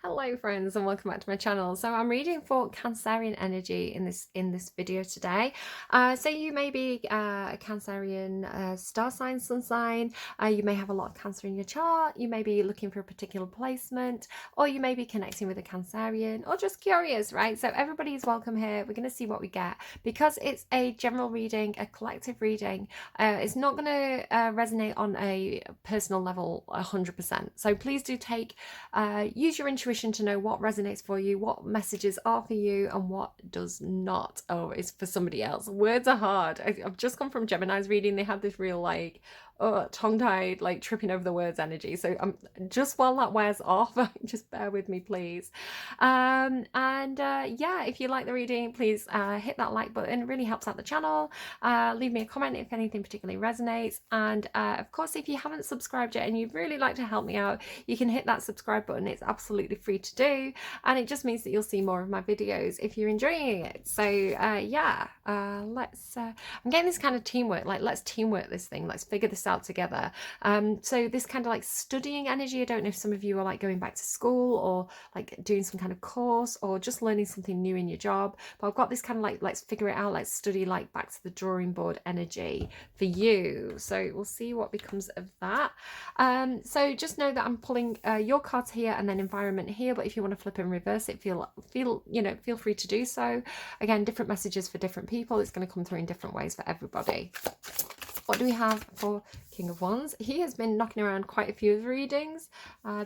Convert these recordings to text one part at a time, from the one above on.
Hello friends and welcome back to my channel. So I'm reading for Cancerian energy in this video today. So you may be a Cancerian star sign, sun sign. You may have a lot of Cancer in your chart. You may be looking for a particular placement, or you may be connecting with a Cancerian, or just curious, right? So everybody is welcome here. We're going to see what we get because it's a general reading, a collective reading. It's not going to resonate on a personal level 100%. So please do use your intuition to know what resonates for you, what messages are for you, and what does not. Oh, it's for somebody else. Words are hard. I've just come from Gemini's reading. They had this real tongue-tied, tripping over the words energy. So just while that wears off, just bear with me, please. Yeah, if you like the reading, please hit that like button. It really helps out the channel. Leave me a comment if anything particularly resonates. And of course, if you haven't subscribed yet and you'd really like to help me out, you can hit that subscribe button. It's absolutely free to do, and it just means that you'll see more of my videos if you're enjoying it. So yeah, let's I'm getting this kind of teamwork, let's teamwork this thing, let's figure this out together. So this kind of studying energy, I don't know if some of you are going back to school or doing some kind of course or just learning something new in your job, but I've got this kind of let's figure it out, let's study back to the drawing board energy for you. So we'll see what becomes of that. So just know that I'm pulling your cards here and then environment here, but if you want to flip and reverse it, feel free to do so. Again, different messages for different people. It's going to come through in different ways for everybody. What do we have for King of Wands? He has been knocking around quite a few readings.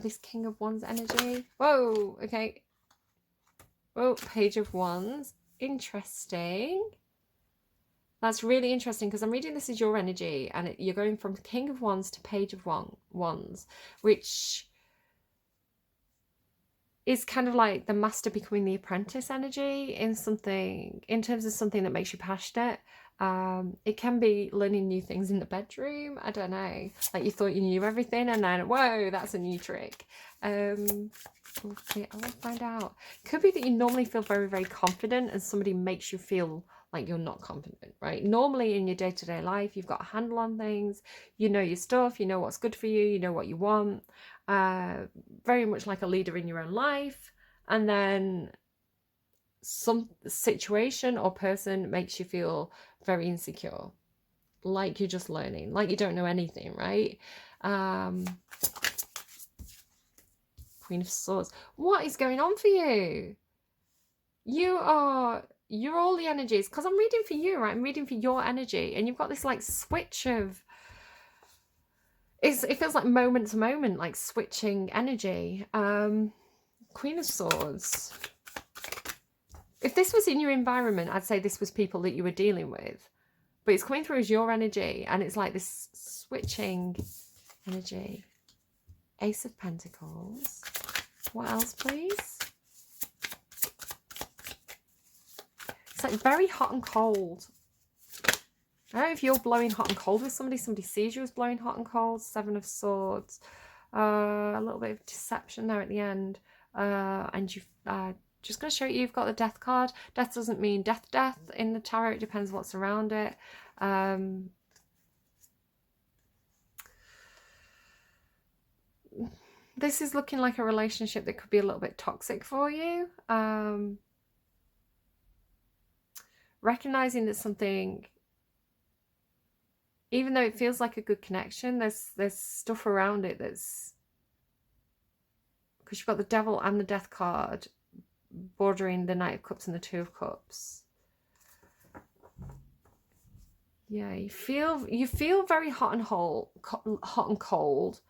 This King of Wands energy. Whoa, okay. Oh, Page of Wands. Interesting. That's really interesting because I'm reading this as your energy, and you're going from King of Wands to Page of Wands, which is kind of like the master becoming the apprentice energy in terms of something that makes you passionate. It can be learning new things in the bedroom. I don't know, you thought you knew everything and then whoa, that's a new trick. Okay, I will find out. Could be that you normally feel very, very confident and somebody makes you feel like you're not confident, right? Normally in your day-to-day life, you've got a handle on things, you know your stuff, you know what's good for you, you know what you want, very much like a leader in your own life. And then some situation or person makes you feel very insecure, like you're just learning, like you don't know anything, right? Queen of Swords. What is going on for you? You're all the energies, because I'm reading for you, right? I'm reading for your energy, and you've got this switch of, it feels like moment to moment, switching energy. Queen of Swords. If this was in your environment, I'd say this was people that you were dealing with, but it's coming through as your energy, and it's like this switching energy. Ace of Pentacles. What else, please? It's very hot and cold. I don't know if you're blowing hot and cold with somebody sees you as blowing hot and cold. Seven of Swords. A little bit of deception there at the end. And you've just going to show you've got the Death card. Death doesn't mean death in the tarot. It depends what's around it. This is looking like a relationship that could be a little bit toxic for you. Recognizing that something, even though it feels like a good connection, there's stuff around it that's, because you've got the Devil and the Death card bordering the Knight of Cups and the Two of Cups. Yeah, you feel very hot and cold.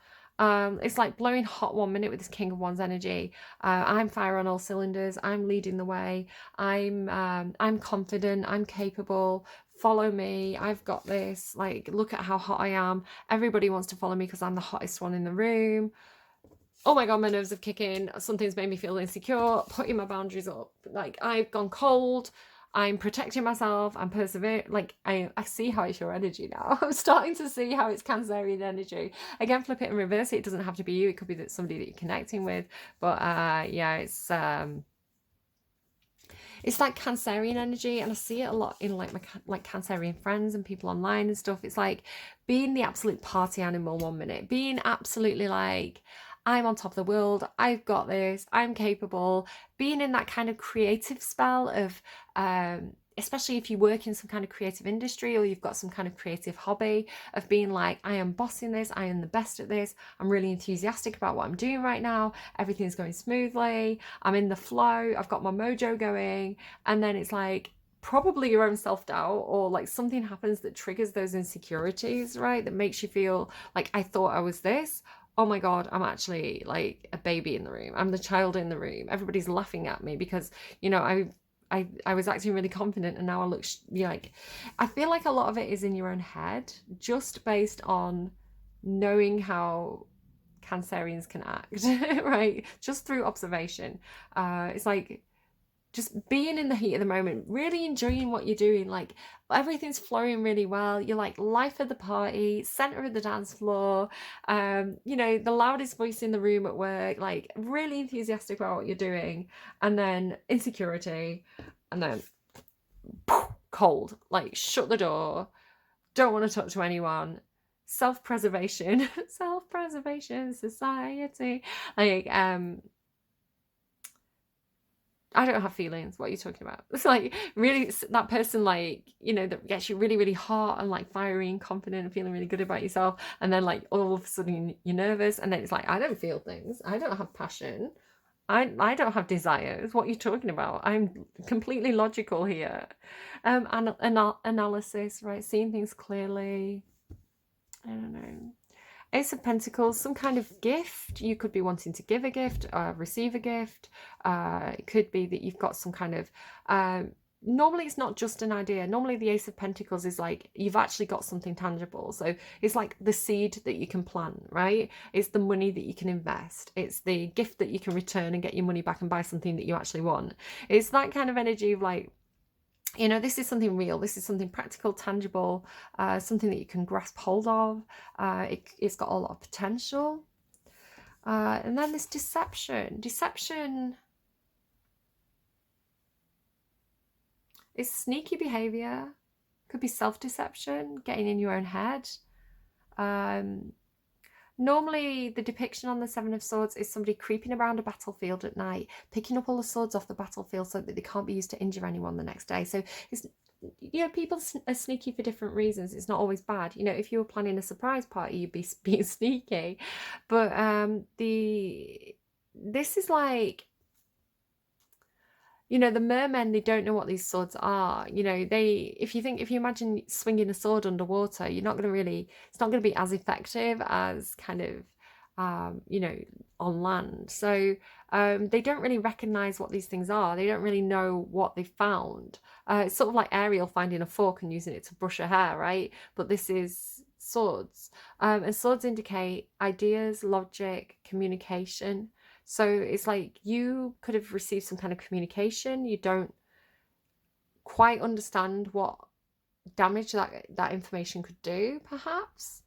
It's like blowing hot 1 minute with this King of Wands energy. I'm fire on all cylinders. I'm leading the way. I'm confident. I'm capable. Follow me. I've got this. Look at how hot I am. Everybody wants to follow me because I'm the hottest one in the room. Oh my God, my nerves are kicking. Something's made me feel insecure. Putting my boundaries up. I've gone cold. I'm protecting myself. I'm persevering. I see how it's your energy now. I'm starting to see how it's Cancerian energy. Again, flip it and reverse it. It doesn't have to be you. It could be that somebody that you're connecting with. But yeah, it's like Cancerian energy, and I see it a lot in my Cancerian friends and people online and stuff. It's like being the absolute party animal 1 minute, being absolutely I'm on top of the world, I've got this, I'm capable. Being in that kind of creative spell of, especially if you work in some kind of creative industry or you've got some kind of creative hobby, of being like, I am bossing this, I am the best at this, I'm really enthusiastic about what I'm doing right now, everything's going smoothly, I'm in the flow, I've got my mojo going. And then it's like, probably your own self-doubt, or like something happens that triggers those insecurities, right, that makes you feel like, I thought I was this, oh my god, I'm actually like a baby in the room, I'm the child in the room, everybody's laughing at me because, you know, I was acting really confident and now I look like, I feel like a lot of it is in your own head, just based on knowing how Cancerians can act, right, just through observation. It's like just being in the heat of the moment, really enjoying what you're doing, like everything's flowing really well, you're like life of the party, center of the dance floor, you know, the loudest voice in the room at work, like really enthusiastic about what you're doing. And then insecurity, and then cold, like shut the door, don't want to talk to anyone, self-preservation, self-preservation society, like I don't have feelings. What are you talking about? It's like really that person, like, you know, that gets you really, really hot and like fiery and confident and feeling really good about yourself. And then like all of a sudden you're nervous. And then it's like, I don't feel things. I don't have passion. I don't have desires. What are you talking about? I'm completely logical here. Analysis, right? Seeing things clearly. I don't know. Ace of Pentacles, some kind of gift. You could be wanting to give a gift, receive a gift. It could be that you've got some kind of... normally it's not just an idea. Normally the Ace of Pentacles is like you've actually got something tangible. So it's like the seed that you can plant, right? It's the money that you can invest. It's the gift that you can return and get your money back and buy something that you actually want. It's that kind of energy of like, you know, this is something real, this is something practical, tangible, something that you can grasp hold of. It's got a lot of potential. And then this deception is sneaky behavior, could be self-deception, getting in your own head. Normally the depiction on the Seven of Swords is somebody creeping around a battlefield at night, picking up all the swords off the battlefield so that they can't be used to injure anyone the next day. So it's, you know, people are sneaky for different reasons. It's not always bad. You know, if you were planning a surprise party, you'd be being sneaky. But this is like, you know, the mermen, they don't know what these swords are. You know, if you imagine swinging a sword underwater, you're not going to really, it's not going to be as effective as kind of, you know, on land. So they don't really recognize what these things are. They don't really know what they found. It's sort of like Ariel finding a fork and using it to brush her hair, right? But this is swords. And swords indicate ideas, logic, communication. So it's like you could have received some kind of communication. You don't quite understand what damage that information could do, perhaps.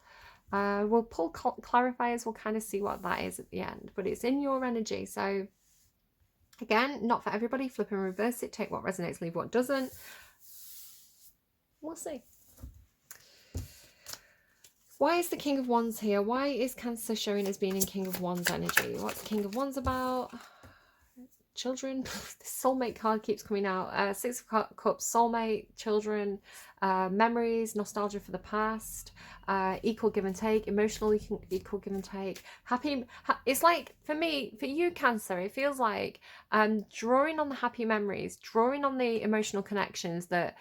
We'll pull clarifiers. We'll kind of see what that is at the end. But it's in your energy. So again, not for everybody. Flip and reverse it. Take what resonates, leave what doesn't. We'll see. Why is the King of Wands here? Why is Cancer showing as being in King of Wands energy? What's the King of Wands about? Children. The soulmate card keeps coming out. Six of Cups, soulmate, children, memories, nostalgia for the past, equal give and take, emotional equal give and take, happy. It's like, for me, for you, Cancer, it feels like drawing on the happy memories, drawing on the emotional connections that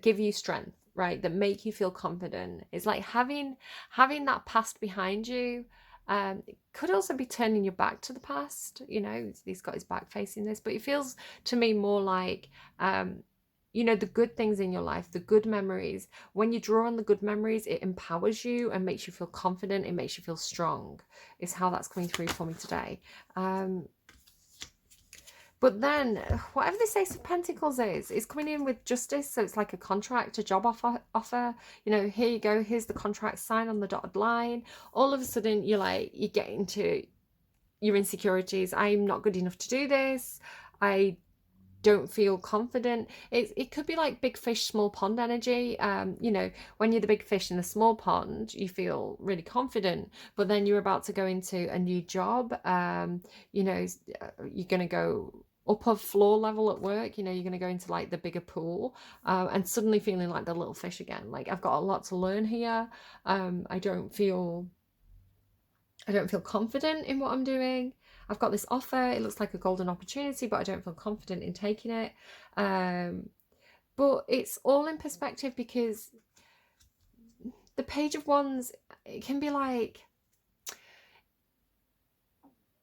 give you strength, right, that make you feel confident. It's like having that past behind you. It could also be turning your back to the past. You know, he's got his back facing this, but it feels to me more like you know, the good things in your life, the good memories. When you draw on the good memories, it empowers you and makes you feel confident. It makes you feel strong, is how that's coming through for me today. But then, whatever this Ace of Pentacles is coming in with justice. So it's like a contract, a job offer. You know, here you go. Here's the contract, sign on the dotted line. All of a sudden, you get into your insecurities. I'm not good enough to do this. I don't feel confident. It could be like big fish, small pond energy. You know, when you're the big fish in the small pond, you feel really confident, but then you're about to go into a new job. You know, you're going to go upper floor level at work, you know, you're going to go into like the bigger pool, and suddenly feeling like the little fish again. Like, I've got a lot to learn here. I don't feel confident in what I'm doing. I've got this offer, it looks like a golden opportunity, but I don't feel confident in taking it. But it's all in perspective, because the Page of Wands, it can be like,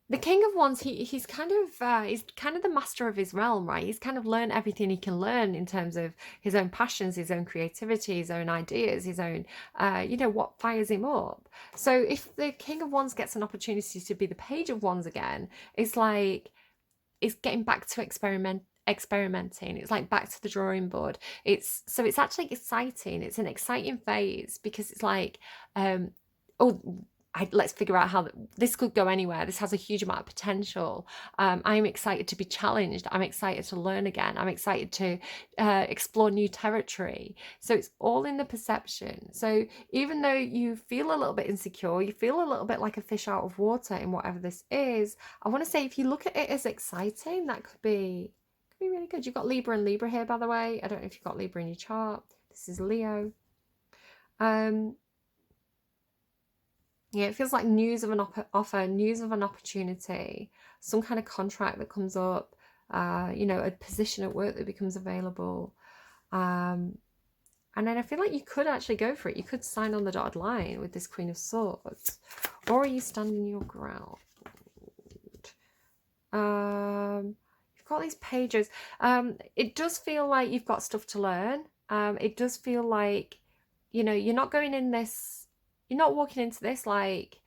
the King of Wands, he's kind of the master of his realm, right? He's kind of learned everything he can learn in terms of his own passions, his own creativity, his own ideas, his own, you know, what fires him up. So if the King of Wands gets an opportunity to be the Page of Wands again, it's like, it's getting back to experimenting. It's like back to the drawing board. It's actually exciting. It's an exciting phase, because it's like, let's figure out how this could go anywhere. This has a huge amount of potential. I'm excited to be challenged. I'm excited to learn again. I'm excited to explore new territory. So it's all in the perception. So even though you feel a little bit insecure, you feel a little bit like a fish out of water in whatever this is, I want to say, if you look at it as exciting, that could be really good. You've got Libra and Libra here, by the way. I don't know if you've got Libra in your chart. This is Leo. Yeah, it feels like news of an offer, news of an opportunity, some kind of contract that comes up, you know, a position at work that becomes available. And then I feel like you could actually go for it. You could sign on the dotted line with this Queen of Swords. Or are you standing your ground? You've got these pages. It does feel like you've got stuff to learn. It does feel like, you know, you're not going in this, you're not walking into this like,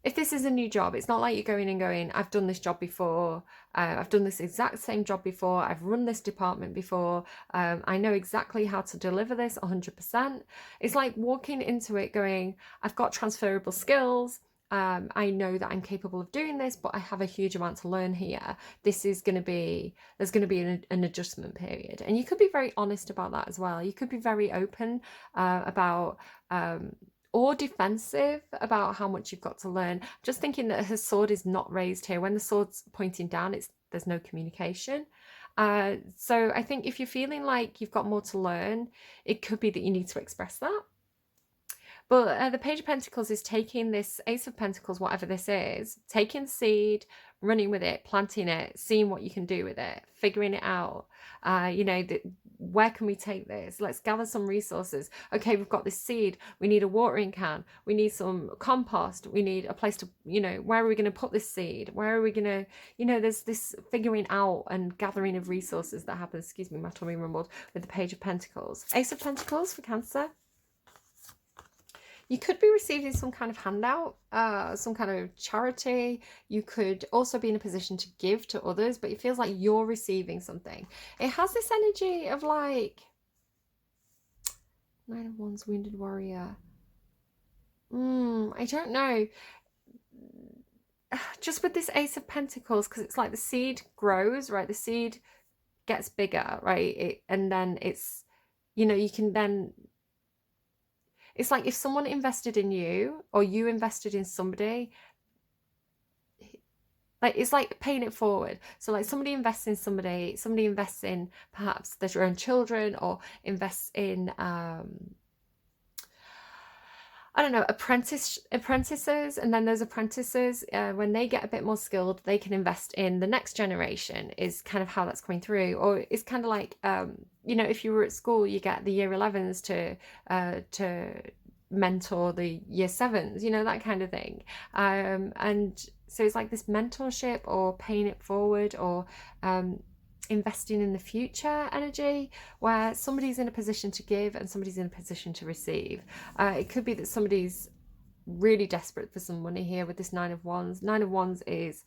if this is a new job, it's not like you're going and going, I've done this job before, I've done this exact same job before, I've run this department before, I know exactly how to deliver this 100%. It's like walking into it going, I've got transferable skills, I know that I'm capable of doing this, but I have a huge amount to learn here. This is going to be, there's going to be an adjustment period. And you could be very honest about that as well. You could be very open about, or defensive about how much you've got to learn. Just thinking that her sword is not raised here. When the sword's pointing down, there's no communication. So I think if you're feeling like you've got more to learn, it could be that you need to express that. But the Page of Pentacles is taking this Ace of Pentacles, whatever this is, taking seed, running with it, planting it, seeing what you can do with it, figuring it out. You know, where can we take this? Let's gather some resources. Okay, we've got this seed. We need a watering can. We need some compost. We need a place to, you know, where are we going to put this seed? Where are we going to, you know, there's this figuring out and gathering of resources that happens. Excuse me, my tummy rumbled with the Page of Pentacles. Ace of Pentacles for Cancer. You could be receiving some kind of handout, some kind of charity. You could also be in a position to give to others, but it feels like you're receiving something. It has this energy of like, Nine of Wands, Wounded Warrior. I don't know. Just with this Ace of Pentacles, because it's like the seed grows, right? The seed gets bigger, right? And then it's, you know, you can then, it's like if someone invested in you or you invested in somebody, like it's like paying it forward. So like somebody invests in somebody invests in perhaps their own children, or invests in, I don't know, apprentices, and then those apprentices, when they get a bit more skilled, they can invest in the next generation, is kind of how that's coming through. Or it's kind of like, you know, if you were at school, you get the year 11s to mentor the year 7s, you know, that kind of thing. And so it's like this mentorship or paying it forward, or investing in the future energy, where somebody's in a position to give and somebody's in a position to receive. It could be that somebody's really desperate for some money here with this Nine of Wands. Nine of Wands is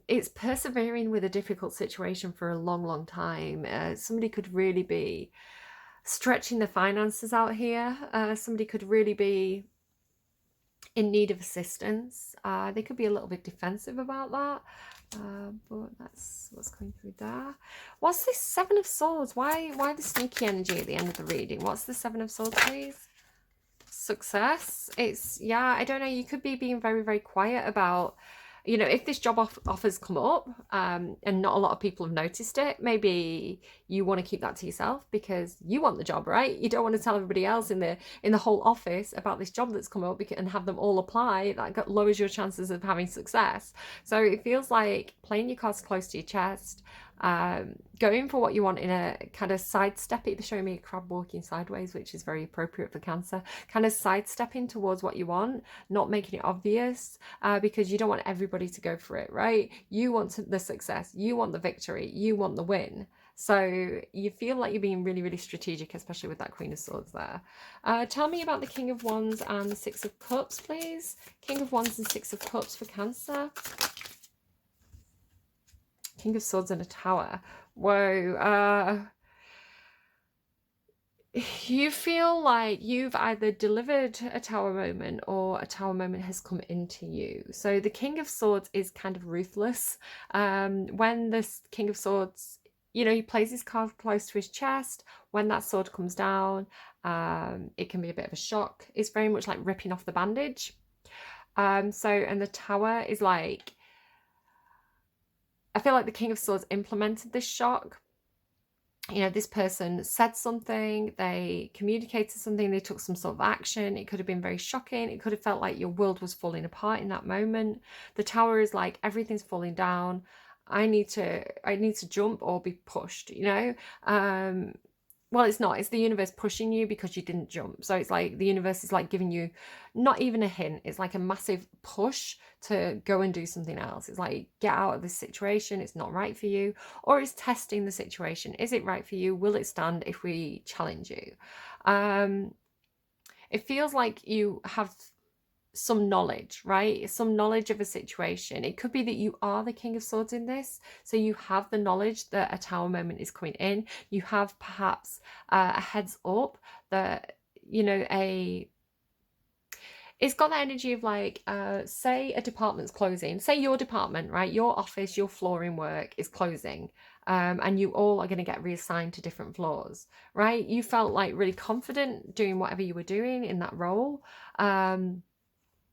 it's persevering with a difficult situation for a long time. Somebody could really be stretching the finances out here. Somebody could really be in need of assistance. They could be a little bit defensive about that. But that's what's coming through there. What's this Seven of Swords? Why the sneaky energy at the end of the reading? What's the Seven of Swords, please? Success. It's, yeah, I don't know. You could be being very, very quiet about, you know, if this job offers come up and not a lot of people have noticed it, maybe you want to keep that to yourself because you want the job, right? You don't want to tell everybody else in the whole office about this job that's come up and have them all apply. That lowers your chances of having success. So it feels like playing your cards close to your chest, going for what you want in a kind of sidestep. They're showing me a crab walking sideways, which is very appropriate for Cancer. Kind of sidestepping towards what you want, not making it obvious, because you don't want everybody to go for it, right? You want the success, you want the victory, you want the win. So you feel like you're being really, really strategic, especially with that Queen of Swords there. Tell me about the King of Wands and the Six of Cups, please. King of Wands and Six of Cups for Cancer. King of Swords and a Tower. Whoa. You feel like you've either delivered a tower moment or a tower moment has come into you. So the King of Swords is kind of ruthless. When this King of Swords, you know, he plays his card close to his chest. When that sword comes down, it can be a bit of a shock. It's very much like ripping off the bandage. And the Tower is like, I feel like the King of Swords implemented this shock. You know, this person said something, they communicated something, they took some sort of action. It could have been very shocking. It could have felt like your world was falling apart in that moment. The Tower is like, everything's falling down. I need to jump or be pushed, you know? Well, it's not. It's the universe pushing you because you didn't jump. So it's like the universe is like giving you not even a hint. It's like a massive push to go and do something else. It's like, get out of this situation. It's not right for you. Or it's testing the situation. Is it right for you? Will it stand if we challenge you? It feels like you have some knowledge, right? Some knowledge of a situation. It could be that you are the King of Swords in this. So you have the knowledge that a tower moment is coming in. You have perhaps a heads up that, you know, it's got that energy of like, say a department's closing. Say your department, right? Your office, your flooring work is closing. And you all are going to get reassigned to different floors, right? You felt like really confident doing whatever you were doing in that role.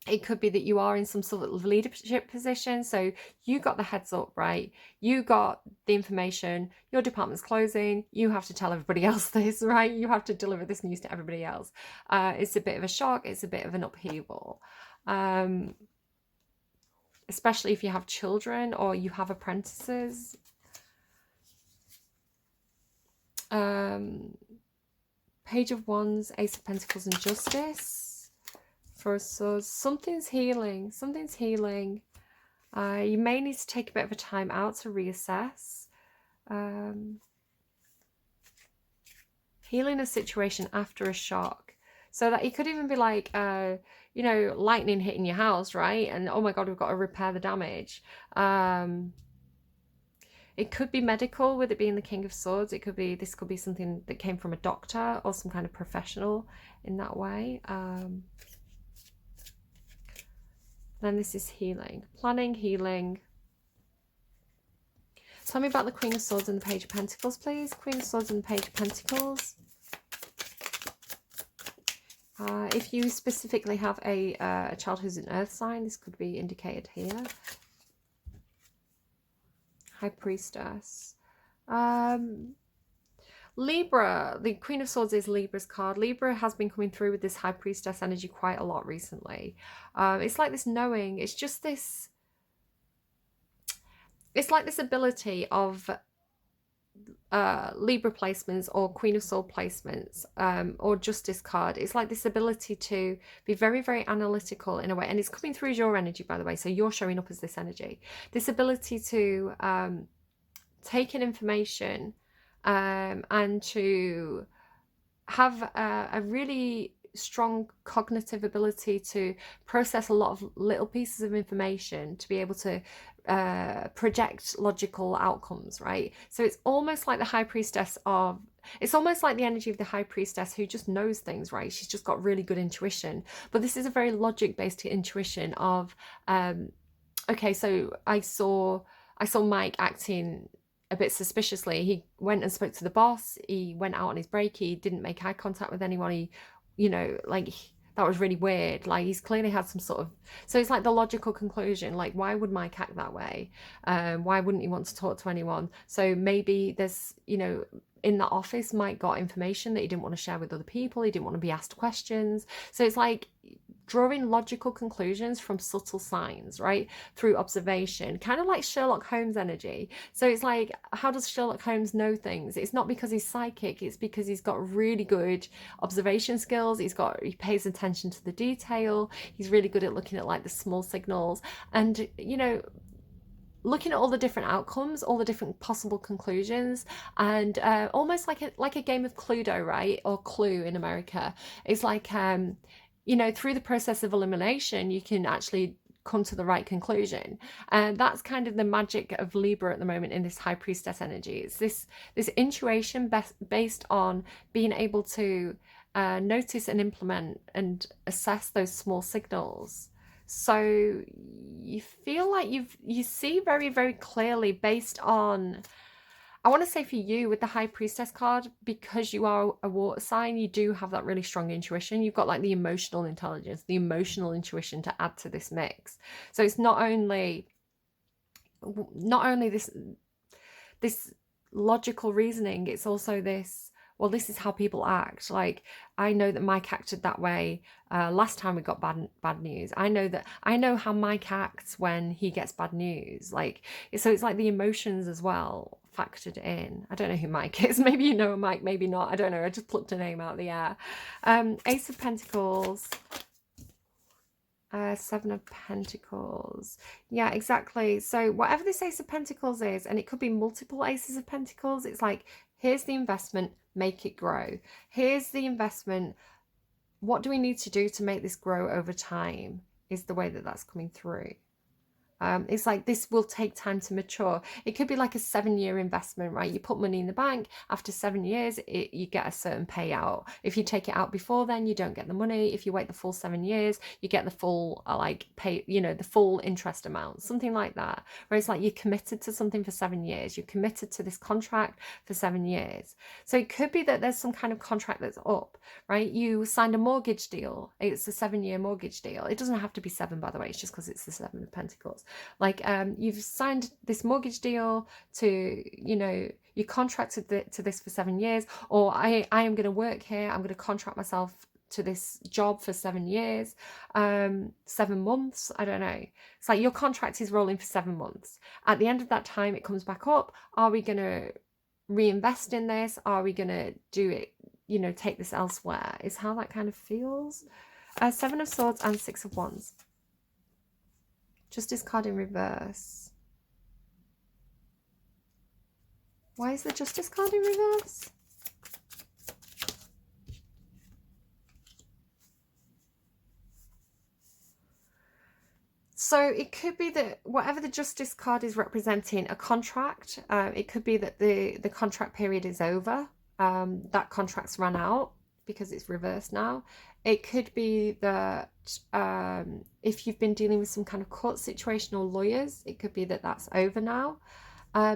It could be that you are in some sort of leadership position. So you got the heads up, right? You got the information, your department's closing. You have to tell everybody else this, right? You have to deliver this news to everybody else. It's a bit of a shock. It's a bit of an upheaval. Especially if you have children or you have apprentices. Page of Wands, Ace of Pentacles and Justice. For Swords, something's healing. Something's healing. You may need to take a bit of a time out to reassess. Healing a situation after a shock. So that it could even be like, you know, lightning hitting your house, right? And oh my God, we've got to repair the damage. It could be medical with it being the King of Swords. This could be something that came from a doctor or some kind of professional in that way. Then this is healing. Planning, healing. Tell me about the Queen of Swords and the Page of Pentacles, please. Queen of Swords and the Page of Pentacles. If you specifically have a child who's an earth sign, this could be indicated here. High Priestess. Libra, the Queen of Swords is Libra's card. Libra has been coming through with this High Priestess energy quite a lot recently. It's like this knowing, it's just this, it's like this ability of Libra placements or Queen of Swords placements or Justice card. It's like this ability to be very, very analytical in a way. And it's coming through as your energy, by the way. So you're showing up as this energy. This ability to take in information and to have a really strong cognitive ability to process a lot of little pieces of information to be able to project logical outcomes, right? So it's almost like the high priestess of, it's almost like the energy of the high priestess who just knows things, right? She's just got really good intuition. But this is a very logic-based intuition of, okay, so I saw Mike acting a bit suspiciously. He went and spoke to the boss. He went out on his break. He didn't make eye contact with anyone. He, you know, like, that was really weird. Like, he's clearly had some sort of, so it's like the logical conclusion, like, why would Mike act that way? Why wouldn't he want to talk to anyone? So maybe there's, you know, in the office, Mike got information that he didn't want to share with other people. He didn't want to be asked questions. So it's like drawing logical conclusions from subtle signs, right? Through observation, kind of like Sherlock Holmes energy. So it's like, how does Sherlock Holmes know things? It's not because he's psychic, it's because he's got really good observation skills. He pays attention to the detail. He's really good at looking at like the small signals and, you know, looking at all the different outcomes, all the different possible conclusions, and almost like a game of Cluedo, right? Or Clue in America. It's like, you know, through the process of elimination, you can actually come to the right conclusion. And that's kind of the magic of Libra at the moment in this high priestess energy. It's this intuition based on being able to notice and implement and assess those small signals. So you feel like you see very, very clearly based on, I want to say for you with the High Priestess card, because you are a water sign, you do have that really strong intuition. You've got like the emotional intelligence, the emotional intuition to add to this mix. So it's not only this logical reasoning, it's also this, well, this is how people act. Like, I know that Mike acted that way last time we got bad news. I know how Mike acts when he gets bad news. Like, so it's like the emotions as well factored in. I don't know who Mike is. Maybe you know Mike, maybe not. I don't know. I just plucked a name out of the air. Ace of Pentacles. Seven of Pentacles. Yeah, exactly. So whatever this Ace of Pentacles is, and it could be multiple Aces of Pentacles, it's like, here's the investment, make it grow. Here's the investment. What do we need to do to make this grow over time is the way that that's coming through. It's like, this will take time to mature. It could be like a 7-year investment, right? You put money in the bank, after 7 years, you get a certain payout. If you take it out before then, you don't get the money. If you wait the full 7 years, you get the full, the full interest amount, something like that. Where it's like, you're committed to something for 7 years. You're committed to this contract for 7 years. So it could be that there's some kind of contract that's up, right? You signed a mortgage deal. It's a 7-year mortgage deal. It doesn't have to be 7, by the way. It's just because it's the 7 of Pentacles. Like, you've signed this mortgage deal to, you know, you contracted to this for 7 years, or I am going to work here. I'm going to contract myself to this job for 7 years, 7 months. I don't know. It's like your contract is rolling for 7 months. At the end of that time, it comes back up. Are we going to reinvest in this? Are we going to do it, you know, take this elsewhere? Is how that kind of feels. 7 of Swords and 6 of Wands. Justice card in reverse. Why is the Justice card in reverse? So it could be that whatever the Justice card is representing, a contract, it could be that the contract period is over. That contract's run out because it's reversed now. It could be that if you've been dealing with some kind of court situation or lawyers, it could be that that's over now.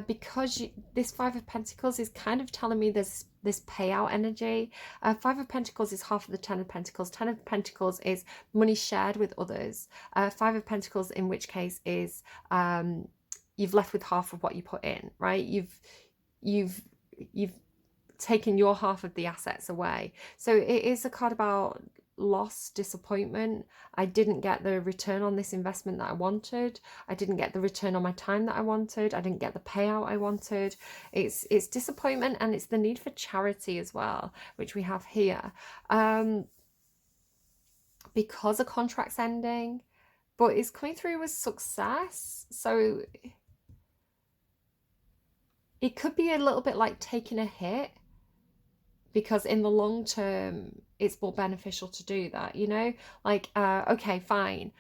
Because this 5 of Pentacles is kind of telling me there's this payout energy. 5 of Pentacles is half of the 10 of Pentacles. 10 of Pentacles is money shared with others. 5 of Pentacles, in which case, is you've left with half of what you put in, right? You've taken your half of the assets away. So it is a card about loss, disappointment. I didn't get the return on this investment that I wanted. I didn't get the return on my time that I wanted. I didn't get the payout I wanted. It's disappointment, and it's the need for charity as well, which we have here. Because a contract's ending, but it's coming through with success. So it could be a little bit like taking a hit, because in the long term, it's more beneficial to do that, you know? Like, okay, fine.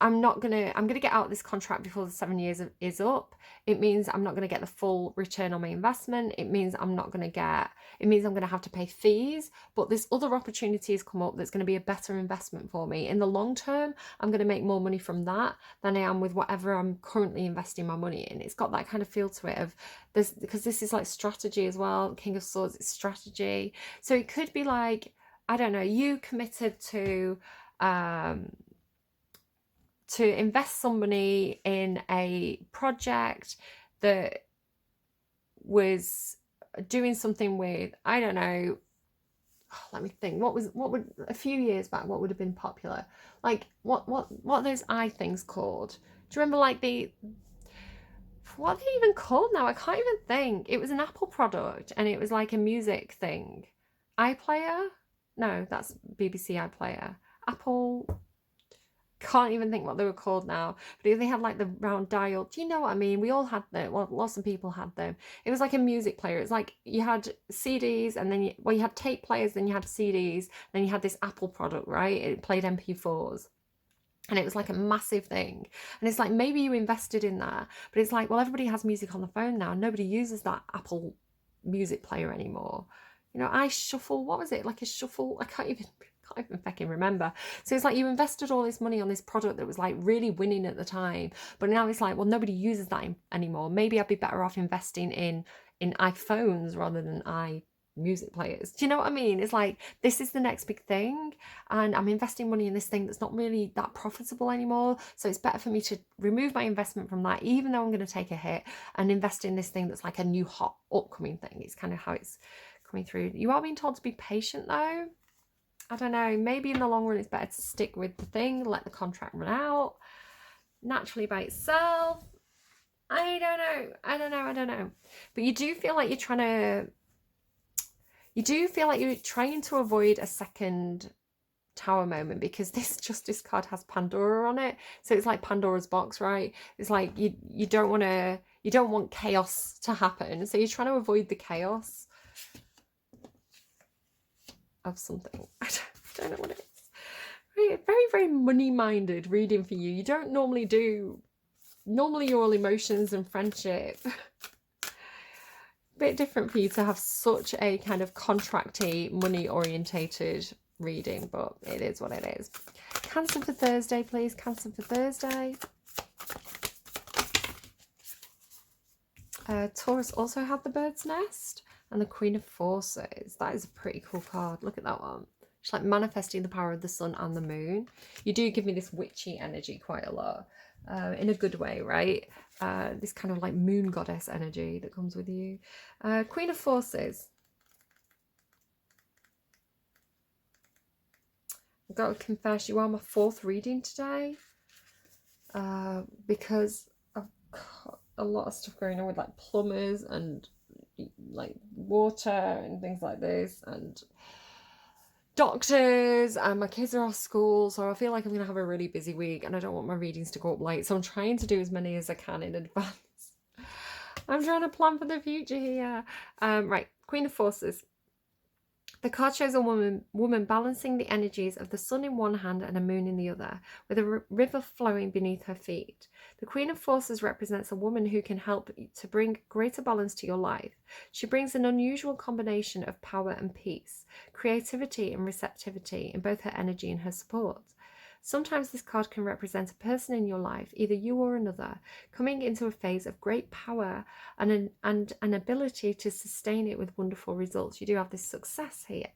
I'm gonna get out of this contract before the 7 years is up. It means I'm not gonna get the full return on my investment. It means I'm gonna have to pay fees, but this other opportunity has come up that's gonna be a better investment for me. In the long term, I'm gonna make more money from that than I am with whatever I'm currently investing my money in. It's got that kind of feel to it of this, because this is like strategy as well. King of Swords, it's strategy. So it could be like, I don't know, you committed to invest some money in a project that was doing something with, I don't know, let me think, what would a few years back, what would have been popular? Like what are those eye things called? Do you remember, like, what are they even called now? I can't even think. It was an Apple product and it was like a music thing. iPlayer? No, that's BBC iPlayer. Apple, can't even think what they were called now, but they had like the round dial. Do you know what I mean? We all had them. Well, lots of people had them. It was like a music player. It's like you had CDs and then you had tape players, then you had CDs, then you had this Apple product, right? It played MP4s. And it was like a massive thing. And it's like, maybe you invested in that, but it's like, well, everybody has music on the phone now. Nobody uses that Apple music player anymore. You know, iShuffle, what was it? Like a shuffle? I can't even fucking remember. So it's like you invested all this money on this product that was like really winning at the time, but now it's like, well, nobody uses that anymore. Maybe I'd be better off investing in iPhones rather than music players. Do you know what I mean? It's like, this is the next big thing, and I'm investing money in this thing that's not really that profitable anymore. So it's better for me to remove my investment from that, even though I'm going to take a hit, and invest in this thing that's like a new hot upcoming thing. It's kind of how it's coming through. You are being told to be patient though. I don't know, maybe in the long run it's better to stick with the thing, let the contract run out naturally by itself. I don't know. But you do feel like you're trying to avoid a second Tower moment, because this Justice card has Pandora on it. So it's like Pandora's box, right? It's like you don't want chaos to happen. So you're trying to avoid the chaos of something. I don't know what it is. Very, very money-minded reading for you. You don't normally do. Normally you're all emotions and friendship. Bit different for you to have such a kind of contracty, money-orientated reading, but it is what it is. Cancer for Thursday, please. Cancer for Thursday. Taurus also had the Bird's Nest and the Queen of Forces. That is a pretty cool card. Look at that one. It's like manifesting the power of the sun and the moon. You do give me this witchy energy quite a lot, in a good way, right? This kind of like moon goddess energy that comes with you. Queen of Forces. I've got to confess, you are my fourth reading today, because I've got a lot of stuff going on with like plumbers and like water and things like this, and doctors, and my kids are off school, so I feel like I'm gonna have a really busy week and I don't want my readings to go up late, so I'm trying to do as many as I can in advance. I'm trying to plan for the future here. Right, Queen of Forces. The card shows a woman balancing the energies of the sun in one hand and a moon in the other, with a river flowing beneath her feet. The Queen of Forces represents a woman who can help to bring greater balance to your life. She brings an unusual combination of power and peace, creativity and receptivity in both her energy and her support. Sometimes this card can represent a person in your life, either you or another, coming into a phase of great power and an ability to sustain it with wonderful results. You do have this success here.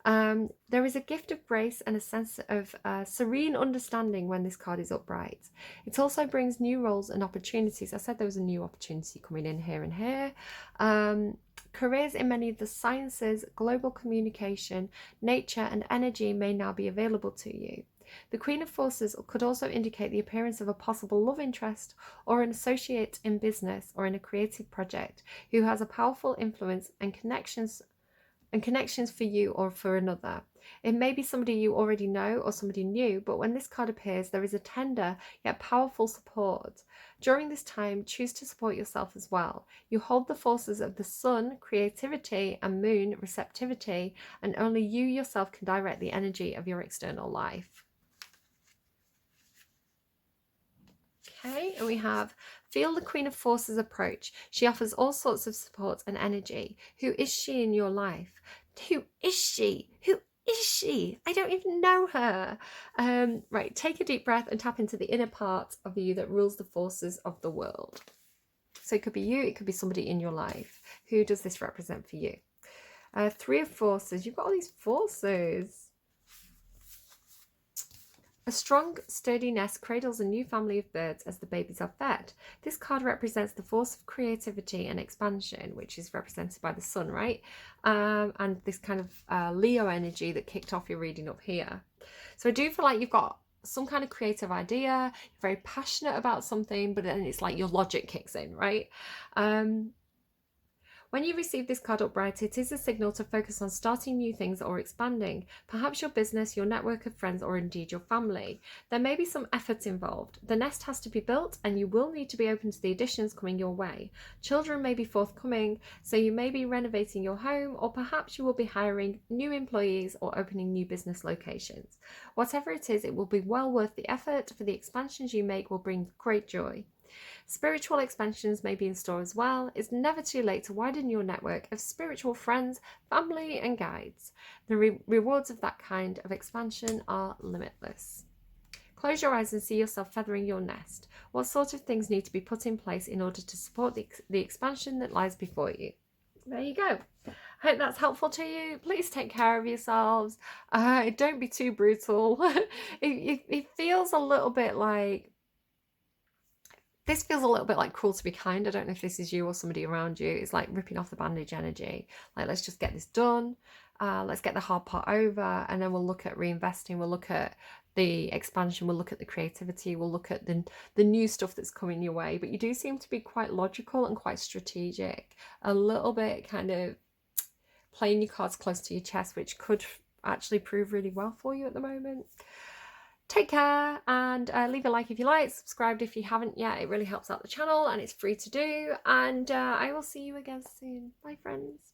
There is a gift of grace and a sense of serene understanding when this card is upright. It also brings new roles and opportunities. I said there was a new opportunity coming in here and here. Careers in many of the sciences, global communication, nature and energy may now be available to you. The Queen of Forces could also indicate the appearance of a possible love interest or an associate in business or in a creative project who has a powerful influence and connections and connections for you or for another. It may be somebody you already know or somebody new, but when this card appears, there is a tender yet powerful support. During this time, choose to support yourself as well. You hold the forces of the sun, creativity, and moon, receptivity, and only you yourself can direct the energy of your external life. Okay, and we have feel the Queen of Forces approach. She offers all sorts of support and energy. Who is she in your life? Who is she? Who is she? I don't even know her. Right, take a deep breath and tap into the inner part of you that rules the forces of the world. So it could be you, it could be somebody in your life. Who does this represent for you? Three of Forces. You've got all these forces. A strong, sturdy nest cradles a new family of birds as the babies are fed. This card represents the force of creativity and expansion, which is represented by the sun, right? And this kind of Leo energy that kicked off your reading up here. So I do feel like you've got some kind of creative idea, you're very passionate about something, but then it's like your logic kicks in, right? When you receive this card upright, it is a signal to focus on starting new things or expanding, perhaps your business, your network of friends, or indeed your family. There may be some effort involved. The nest has to be built and you will need to be open to the additions coming your way. Children may be forthcoming, so you may be renovating your home, or perhaps you will be hiring new employees or opening new business locations. Whatever it is, it will be well worth the effort, for the expansions you make will bring great joy. Spiritual expansions may be in store as well. It's never too late to widen your network of spiritual friends, family, and guides. The rewards of that kind of expansion are limitless. Close your eyes and see yourself feathering your nest. What sort of things need to be put in place in order to support the expansion that lies before you? There you go. I hope that's helpful to you. Please take care of yourselves. Don't be too brutal. It feels a little bit like, this feels a little bit like cruel to be kind. I don't know if this is you or somebody around you. It's like ripping off the bandage energy. Like, let's just get this done. Let's get the hard part over, and then we'll look at reinvesting. We'll look at the expansion. We'll look at the creativity. We'll look at the new stuff that's coming your way. But you do seem to be quite logical and quite strategic. A little bit kind of playing your cards close to your chest, which could actually prove really well for you at the moment. Take care, and leave a like if you like, subscribe if you haven't yet. It really helps out the channel and it's free to do, and I will see you again soon. Bye friends.